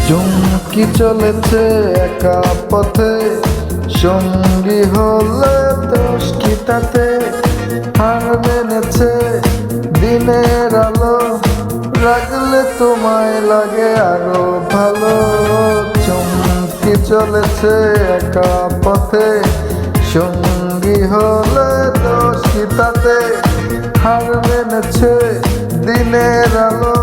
চুমকি চলেছে একা পথে, সঙ্গী হলে দোষ কি তাতে? হার মেনেছে দিনের আলো, রাখলে তোমায় লাগে আরো ভালো। চুমকি চলেছে একা পথে, সঙ্গী হলে দোষ কি তাতে? হার মেনেছে দিনের আলো,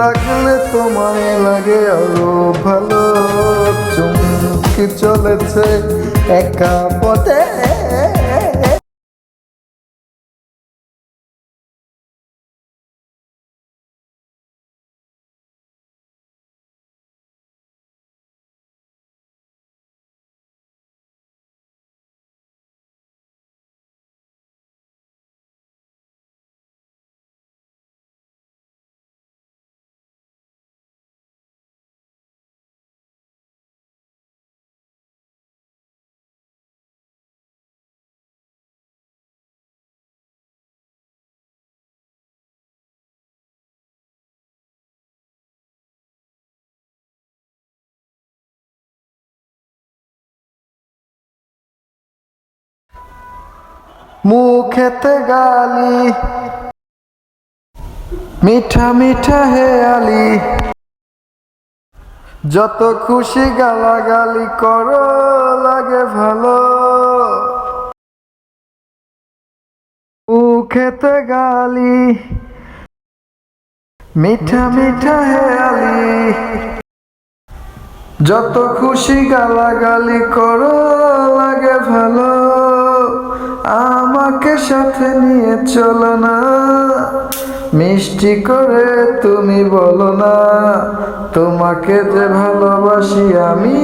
রাখলে তোমায় লাগে আরো ভালো। চুমকি চলেছে একা পথে। মুখেতে গালি, মিঠা মিঠা হেয়ালি, যত খুশি গালাগালি করো লাগে ভালো। মুখেতে গালি, মিঠা মিঠা হেয়ালি, যত খুশি গালাগালি করো লাগে ভালো। আমাকে সাথে নিয়ে চলো না, মিষ্টি করে তুমি বলো না, তোমাকে যে ভালোবাসি আমি।